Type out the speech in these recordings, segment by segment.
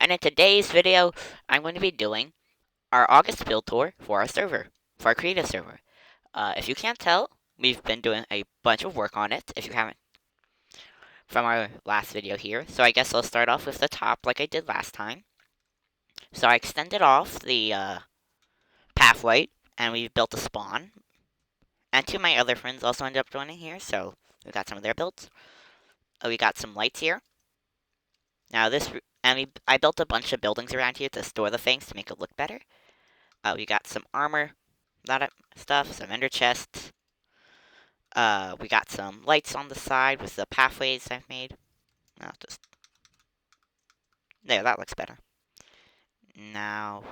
And in today's video, I'm going to be doing our August build tour for our server, for our creative server. If you can't tell, we've been doing a bunch of work on it, if you haven't, from our last video here. So I guess I'll start off with the top like I did last time. So I extended off the pathway, and we built a spawn. And two of my other friends also ended up joining here, so we got some of their builds. We got some lights here. Now I built a bunch of buildings around here to store the things to make it look better. We got some armor, that stuff, some ender chests. We got some lights on the side with the pathways I've made. Just there, that looks better. Now,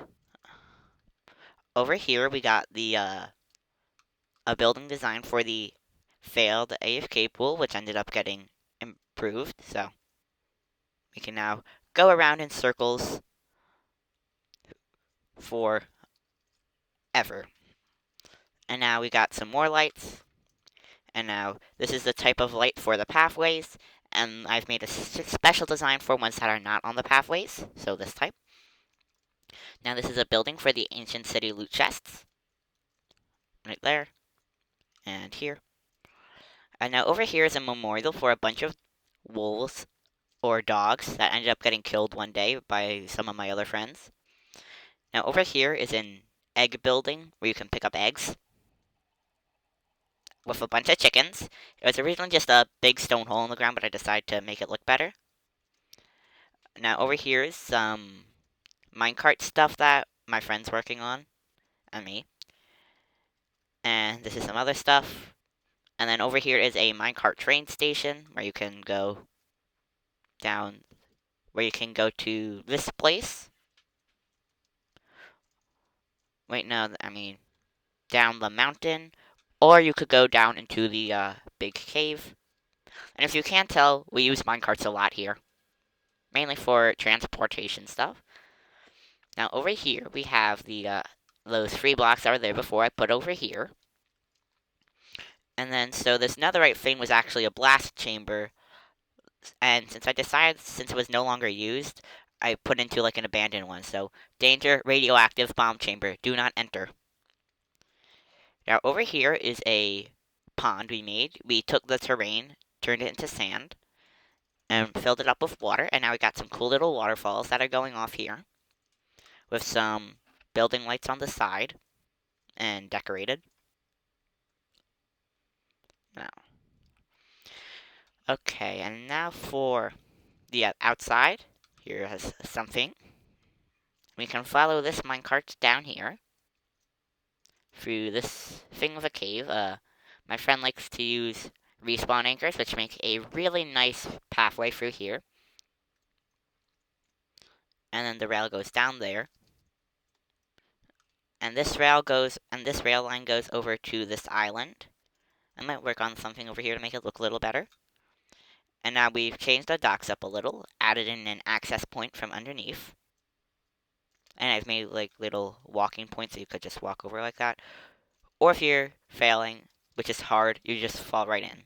over here we got the a building design for the failed AFK pool, which ended up getting improved. So we can now go around in circles for ever. And now we got some more lights. And now this is the type of light for the pathways. And I've made a special design for ones that are not on the pathways. So this type. Now this is a building for the ancient city loot chests. Right there. And here. And now over here is a memorial for a bunch of wolves or dogs that ended up getting killed one day by some of my other friends. Now over here is an egg building where you can pick up eggs with a bunch of chickens. It was originally just a big stone hole in the ground, but I decided to make it look better. Now over here is some minecart stuff that my friend's working on, and me. And this is some other stuff. And then over here is a minecart train station where you can go down, where you can go to this place. Wait, no, I mean down the mountain, or you could go down into the big cave. And if you can't tell, we use minecarts a lot here, mainly for transportation stuff. Now over here we have the those 3 blocks that were there before I put over here. And then so this netherite thing was actually a blast chamber, and since it was no longer used, I put into like an abandoned one. So danger, radioactive bomb chamber, do not enter. Now over here is a pond we made. We took the terrain, turned it into sand, and filled it up with water, and now we got some cool little waterfalls that are going off here, with some building lights on the side, and decorated. Now, okay, and now for the outside. Here has something. We can follow this minecart down here through this thing of a cave. My friend likes to use respawn anchors, which make a really nice pathway through here. And then the rail goes down there. And this rail line goes over to this island. I might work on something over here to make it look a little better. And now we've changed the docks up a little, added in an access point from underneath. And I've made like little walking points so you could just walk over like that. Or if you're failing, which is hard, you just fall right in.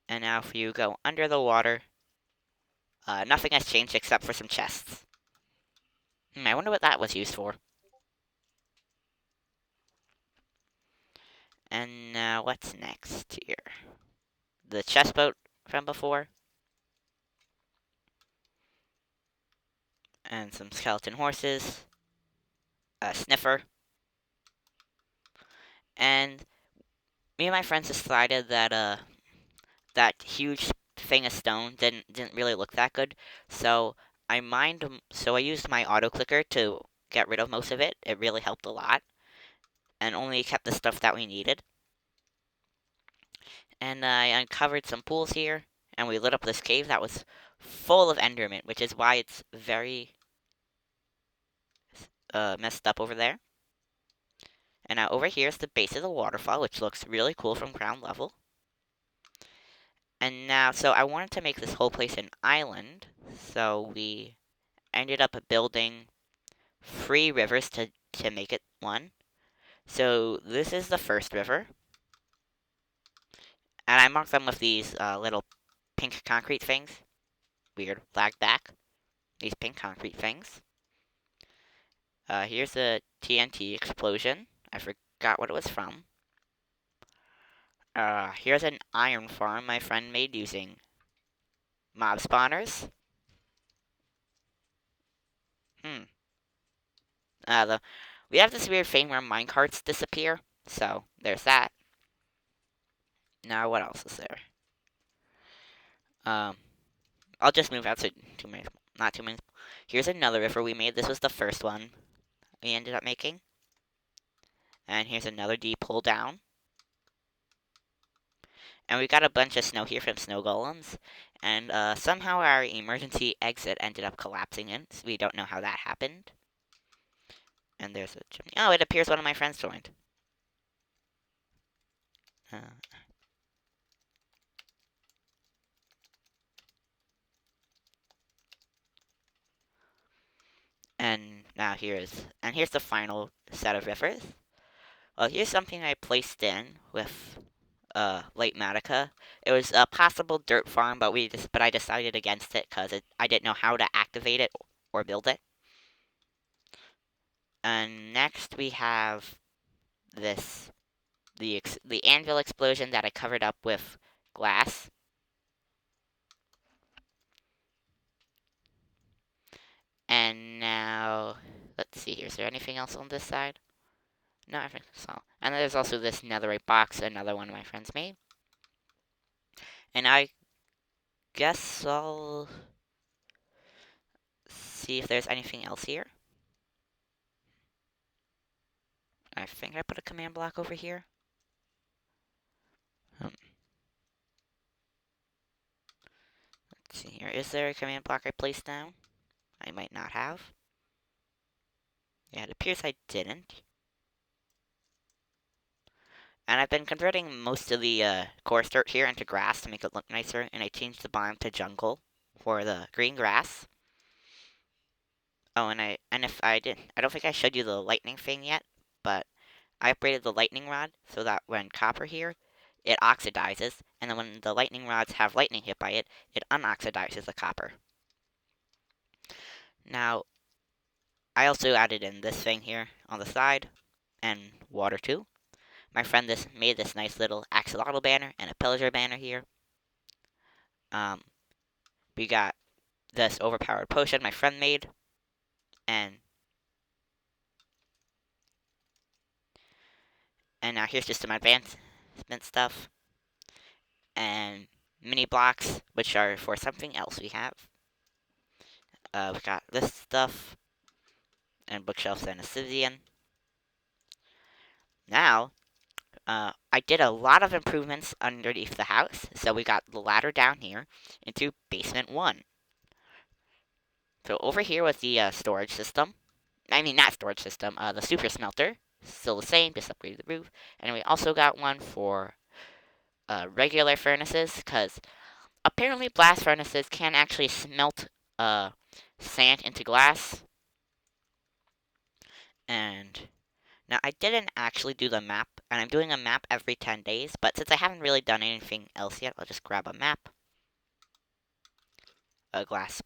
And now if you go under the water, nothing has changed except for some chests. I wonder what that was used for. And now what's next here? The chest boat from before. And some skeleton horses. A sniffer. And me and my friends decided that that huge thing of stone didn't really look that good. So I used my auto clicker to get rid of most of it. It really helped a lot, and only kept the stuff that we needed. And I uncovered some pools here, and we lit up this cave that was full of enderman, which is why it's very messed up over there. And now over here is the base of the waterfall, which looks really cool from ground level. And now, so I wanted to make this whole place an island, so we ended up building 3 rivers to make it one. So this is the first river, and I marked them with these little pink concrete things. Weird. Lag back. These pink concrete things. Here's a TNT explosion. I forgot what it was from. Here's an iron farm my friend made using mob spawners. We have this weird thing where minecarts disappear, so there's that. Now, what else is there? I'll just move out to 2 minutes. Not 2 minutes. Here's another river we made. This was the first one we ended up making. And here's another deep hole down. And we got a bunch of snow here from snow golems. And somehow our emergency exit ended up collapsing in. So we don't know how that happened. And there's a chimney. Oh, it appears one of my friends joined. And now here's the final set of rivers. Well, here's something I placed in with Late Matica. It was a possible dirt farm, but I decided against it because I didn't know how to activate it or build it. And next we have this the anvil explosion that I covered up with glass. And now let's see here. Is there anything else on this side? No, I think so. And there's also this netherite box another one of my friends made. And I guess I'll see if there's anything else here. I think I put a command block over here. Let's see here. Is there a command block I placed down? I might not have. Yeah, it appears I didn't. And I've been converting most of the coarse dirt here into grass to make it look nicer, and I changed the biome to jungle for the green grass. Oh, and if I didn't, I don't think I showed you the lightning thing yet, but I upgraded the lightning rod so that when copper here, it oxidizes, and then when the lightning rods have lightning hit by it, it unoxidizes the copper. Now, I also added in this thing here on the side, and water too. My friend made this nice little axolotl banner and a pillager banner here. We got this overpowered potion my friend made, and now here's just some advancement stuff, and mini blocks, which are for something else we have. We got this stuff, and bookshelves and obsidian. Now, I did a lot of improvements underneath the house, so we got the ladder down here into basement 1. So over here was the storage system. I mean, not storage system, the super smelter. Still the same, just upgraded the roof. And we also got one for regular furnaces, because apparently blast furnaces can actually smelt sand into glass. And now I didn't actually do the map, and I'm doing a map every 10 days, but since I haven't really done anything else yet, I'll just grab a map, a glass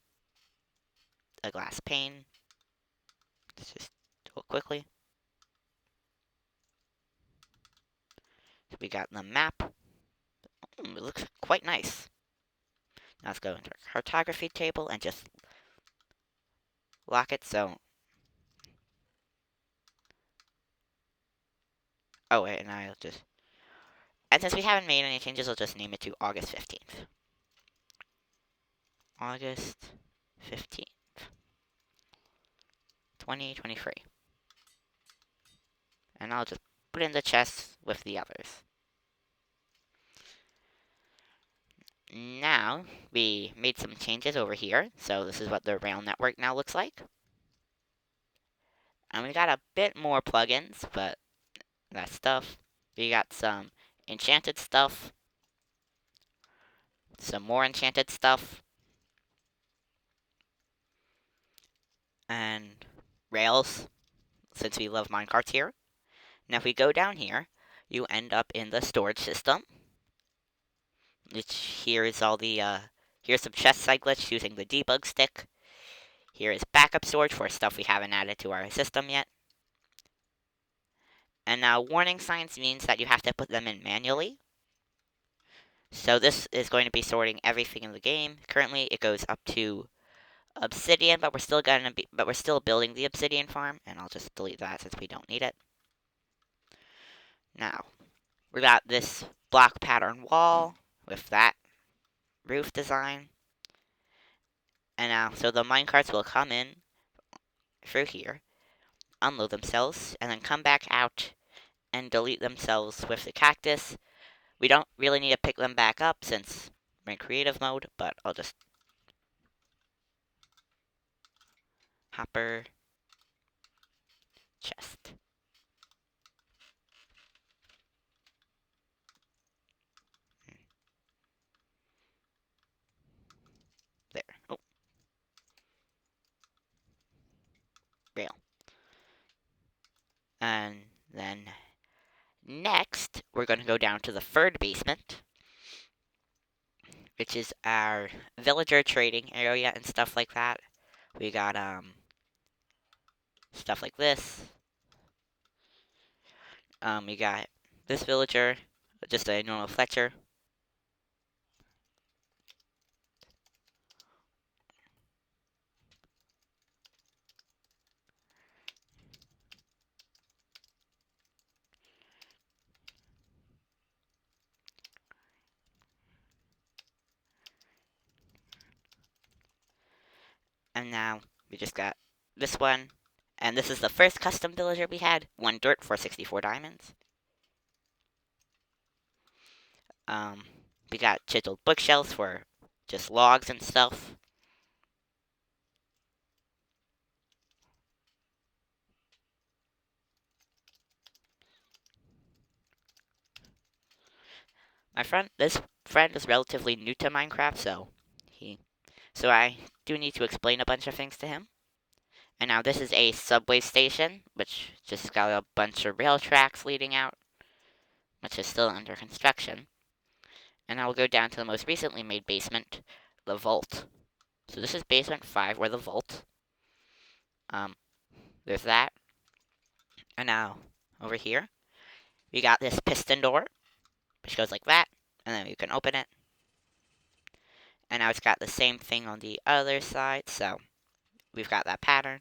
pane. Let's just do it quickly. So we got the map. It looks quite nice. Now let's go into our cartography table and just lock it so... Oh wait, and I'll just... And since we haven't made any changes, I'll just name it to August 15th. August 15th. 2023. And I'll just put it in the chest with the others. Now, we made some changes over here, so this is what the rail network now looks like. And we got a bit more plugins, but that stuff. We got some enchanted stuff, some more enchanted stuff, and rails, since we love minecarts here. Now, if we go down here, you end up in the storage system, which here is all the Here's some chest side glitch using the debug stick. Here is backup storage for stuff we haven't added to our system yet. And now warning signs means that you have to put them in manually. So this is going to be sorting everything in the game. Currently it goes up to obsidian, but we're still building the obsidian farm, and I'll just delete that since we don't need it. Now, we got this block pattern wall with that roof design. And now, so the minecarts will come in through here, unload themselves, and then come back out and delete themselves with the cactus. We don't really need to pick them back up since we're in creative mode, but I'll just hopper chest. There. Oh, rail. And then next, we're going to go down to the third basement, which is our villager trading area and stuff like that. We got stuff like this. We got this villager, just a normal Fletcher. And now we just got this one. And this is the first custom villager we had. 1 dirt for 64 diamonds. We got chiseled bookshelves for just logs and stuff. This friend is relatively new to Minecraft, so I do need to explain a bunch of things to him. And now this is a subway station, which just got a bunch of rail tracks leading out, which is still under construction. And now we'll go down to the most recently made basement, the vault. So this is basement 5, or the vault. There's that. And now, over here, we got this piston door, which goes like that, and then you can open it. And now it's got the same thing on the other side, so we've got that pattern.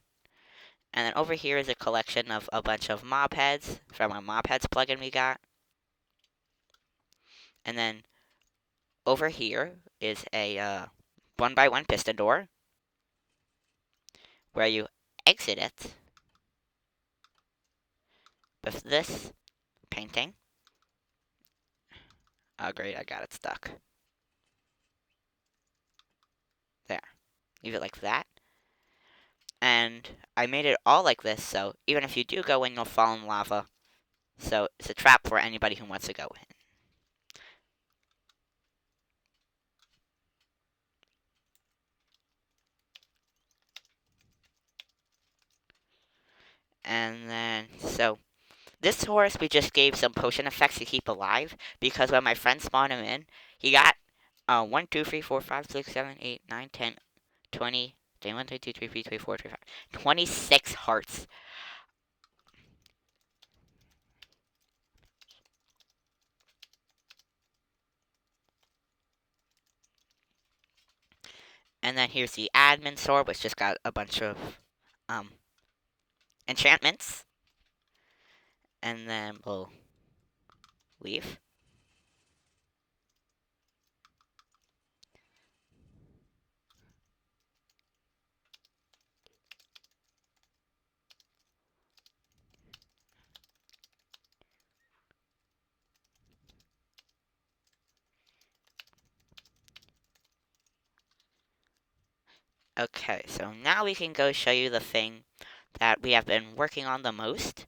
And then over here is a collection of a bunch of mob heads from a mob heads plugin we got. And then over here is a 1x1 piston door, where you exit it with this painting. Oh great, I got it stuck. There. Leave it like that. And I made it all like this, so even if you do go in, you'll fall in lava. So it's a trap for anybody who wants to go in. And then, so this horse we just gave some potion effects to keep alive, because when my friend spawned him in, he got 1, 2, 3, 4, 5, 6, 7, 8, 9, 10, 20, 1, 2, 3, 4, 5, 26 hearts. And then here's the admin sword, which just got a bunch of enchantments. And then we'll leave. Okay, so now we can go show you the thing that we have been working on the most.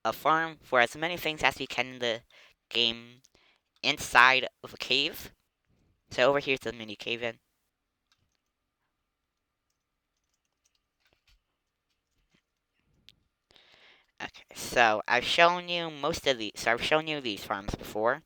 A farm for as many things as we can in the game inside of a cave. So over here's the mini cave in. Okay, so I've shown you most of these. So I've shown you these farms before.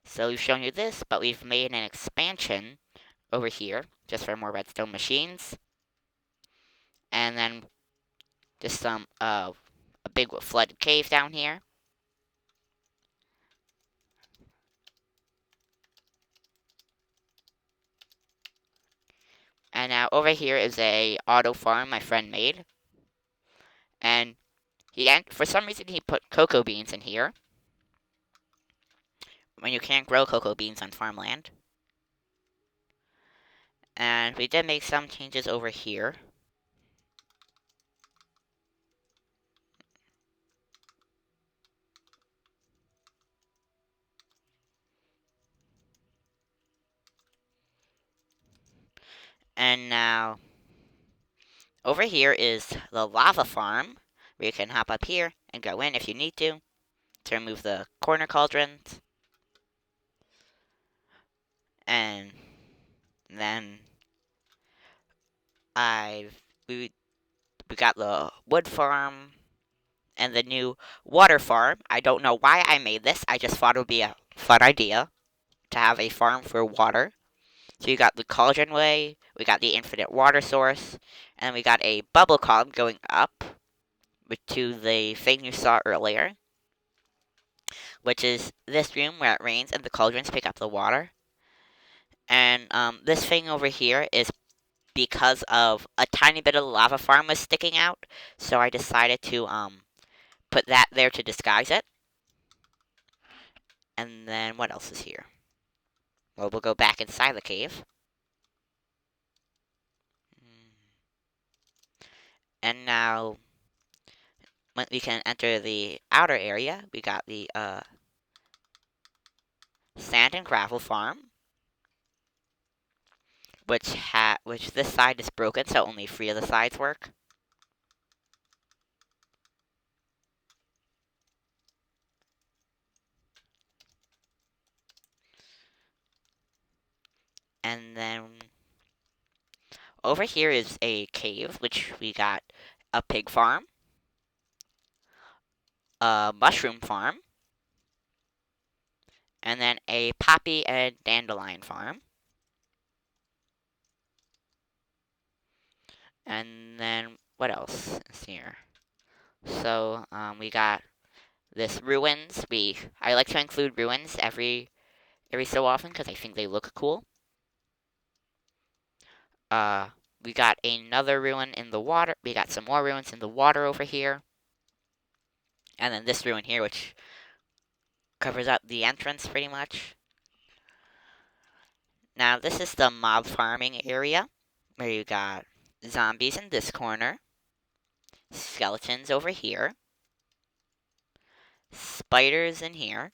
So we've shown you this, but we've made an expansion over here just for more redstone machines. And then just a big flooded cave down here. And now over here is a auto farm my friend made. And for some reason he put cocoa beans in here. When you can't grow cocoa beans on farmland. And we did make some changes over here. And now over here is the lava farm, where you can hop up here and go in if you need to remove the corner cauldrons. And then we got the wood farm and the new water farm. I don't know why I made this. I just thought it would be a fun idea to have a farm for water. So you got the cauldron way, we got the infinite water source, and we got a bubble column going up to the thing you saw earlier, which is this room where it rains and the cauldrons pick up the water. And this thing over here is because of a tiny bit of the lava farm was sticking out, so I decided to put that there to disguise it. And then what else is here? Well, we'll go back inside the cave. And now when we can enter the outer area, we got the sand and gravel farm, which this side is broken, so only 3 of the sides work. And then over here is a cave, which we got a pig farm, a mushroom farm, and then a poppy and dandelion farm. And then what else is here? So we got this ruins. I like to include ruins every so often because I think they look cool. We got another ruin in the water. We got some more ruins in the water over here. And then this ruin here, which covers up the entrance pretty much. Now, this is the mob farming area, where you got zombies in this corner, skeletons over here, spiders in here,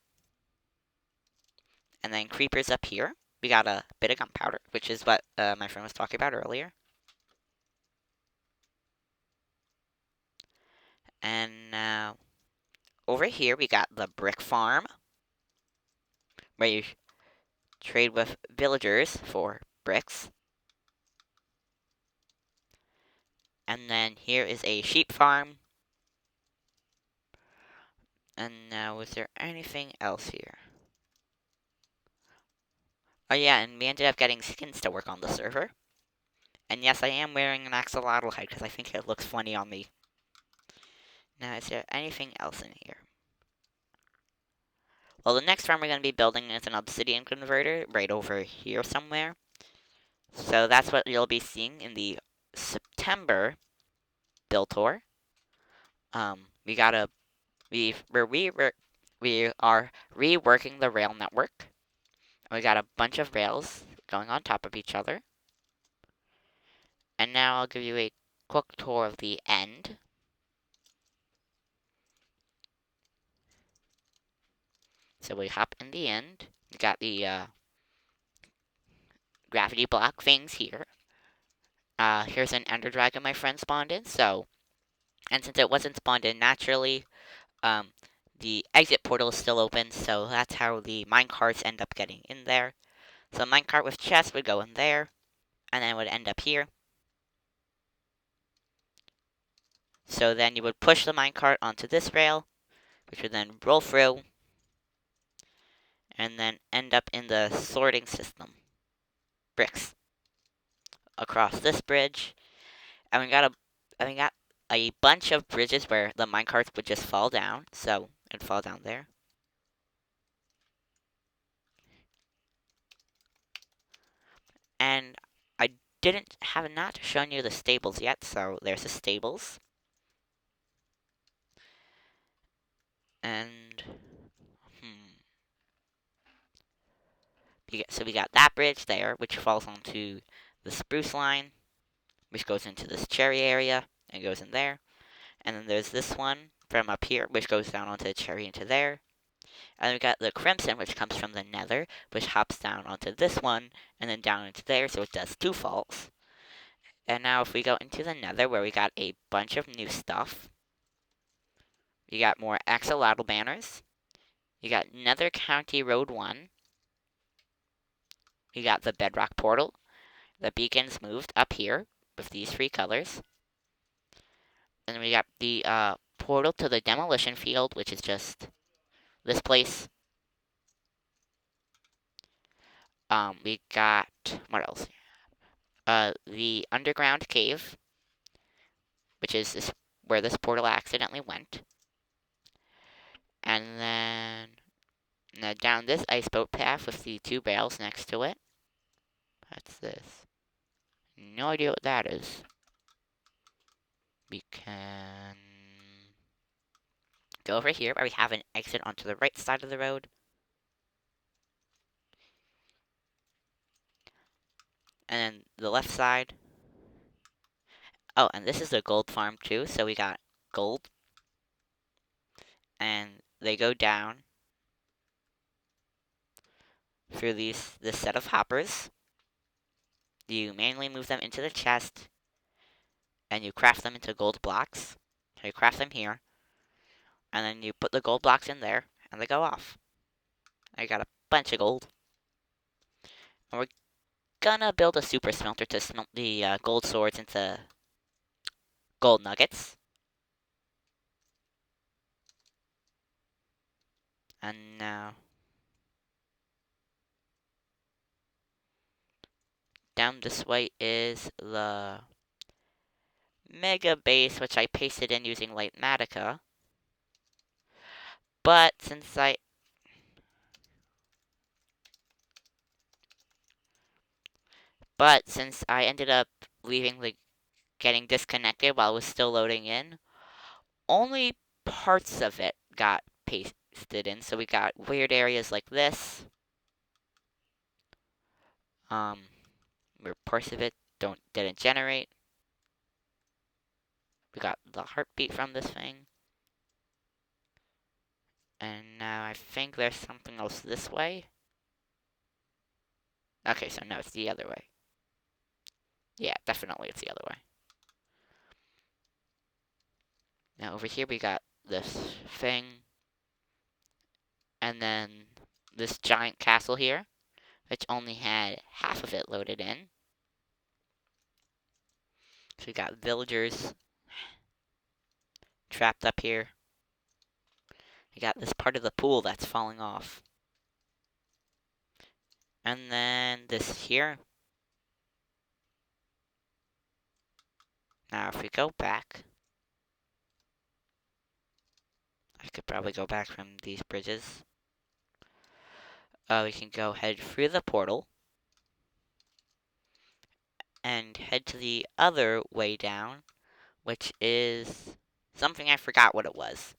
and then creepers up here. We got a bit of gunpowder, which is what my friend was talking about earlier. And now, over here, we got the brick farm, where you trade with villagers for bricks. And then here is a sheep farm. And now, is there anything else here? Oh yeah, and we ended up getting skins to work on the server. And yes, I am wearing an axolotl head because I think it looks funny on me. Now, is there anything else in here? Well, the next farm we're going to be building is an obsidian converter right over here somewhere. So that's what you'll be seeing in the September build tour. We are reworking the rail network. We got a bunch of rails going on top of each other. And now I'll give you a quick tour of the end. So we hop in the end. We got the gravity block things here. Here's an ender dragon my friend spawned in. And since it wasn't spawned in naturally, the exit portal is still open. So that's how the minecarts end up getting in there. So a minecart with chest would go in there, and then it would end up here. So then you would push the minecart onto this rail, which would then roll through. and then end up in the sorting system. Bricks. Across this bridge. And we got a bunch of bridges where the minecarts would just fall down. So it'd fall down there. And I have not shown you the stables yet, so there's the stables. And so we got that bridge there, which falls onto the spruce line, which goes into this cherry area and goes in there. And then there's this one from up here, which goes down onto the cherry into there. And then we got the crimson, which comes from the nether, which hops down onto this one and then down into there, so it does two faults. And now if we go into the nether, where we got a bunch of new stuff, you got more axolotl banners. You got Nether County Road 1. You got the bedrock portal. The beacons moved up here with these three colors. And then we got the portal to the demolition field, which is just this place. We got, what else? The underground cave, which is where this portal accidentally went. And then down this ice boat path with the two bales next to it. What's this? No idea what that is. We can go over here where we have an exit onto the right side of the road. And then the left side. Oh, and this is a gold farm too, so we got gold. And they go down through this set of hoppers. You manually move them into the chest, and you craft them into gold blocks. So you craft them here, and then you put the gold blocks in there, and they go off. I got a bunch of gold. And we're gonna build a super smelter to smelt the gold swords into gold nuggets. And now down this way is the mega base, which I pasted in using Lightmatica. But since I ended up getting disconnected while it was still loading in, only parts of it got pasted in. So we got weird areas like this. Where parts of it didn't generate. We got the heartbeat from this thing. And now I think there's something else this way. Okay, so no, it's the other way. Yeah, definitely it's the other way. Now over here we got this thing. And then this giant castle here, which only had half of it loaded in. So we got villagers trapped up here. We got this part of the pool that's falling off. And then this here. Now if we go back, I could probably go back from these bridges. We can go head through the portal and head to the other way down, which is something I forgot what it was.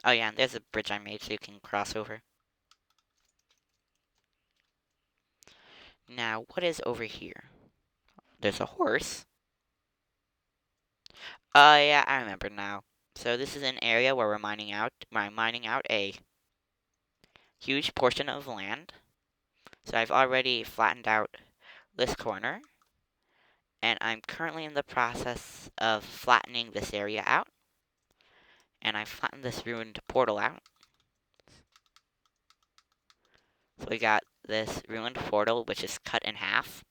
Oh yeah, and there's a bridge I made so you can cross over. Now, what is over here? There's a horse. Oh yeah, I remember now. So this is an area where I'm mining out a huge portion of land. So I've already flattened out this corner, and I'm currently in the process of flattening this area out. And I flattened this ruined portal out. So we got this ruined portal, which is cut in half.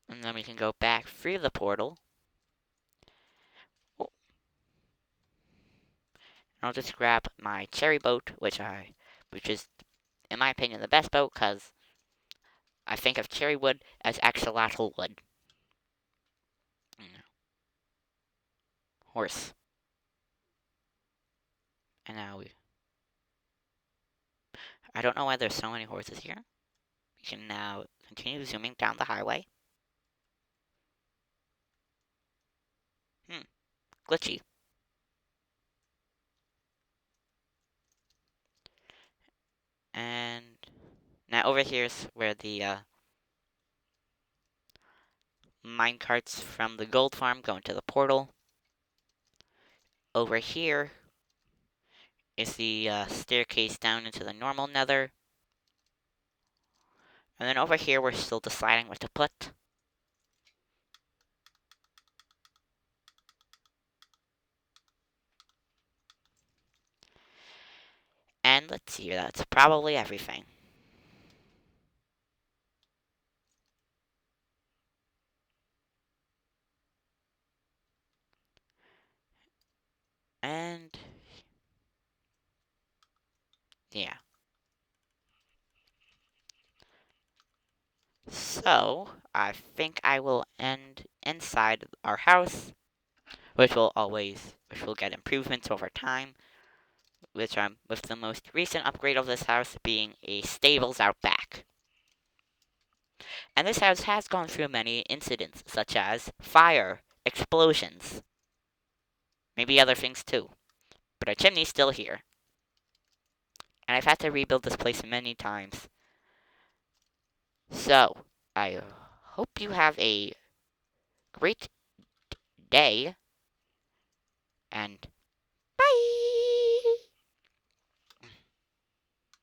And then we can go back through the portal, I'll just grab my cherry boat, which is, in my opinion, the best boat, because I think of cherry wood as axolotl wood. Horse. And now I don't know why there's so many horses here. We can now continue zooming down the highway. Glitchy. And now over here's where the mine carts from the gold farm go into the portal. Over here is the staircase down into the normal nether. And then over here, we're still deciding what to put. And let's see, that's probably everything. And yeah. So, I think I will end inside our house, which will get improvements over time, with the most recent upgrade of this house being a stables out back. And this house has gone through many incidents, such as fire, explosions, maybe other things too. But our chimney's still here. And I've had to rebuild this place many times. So, I hope you have a great day, and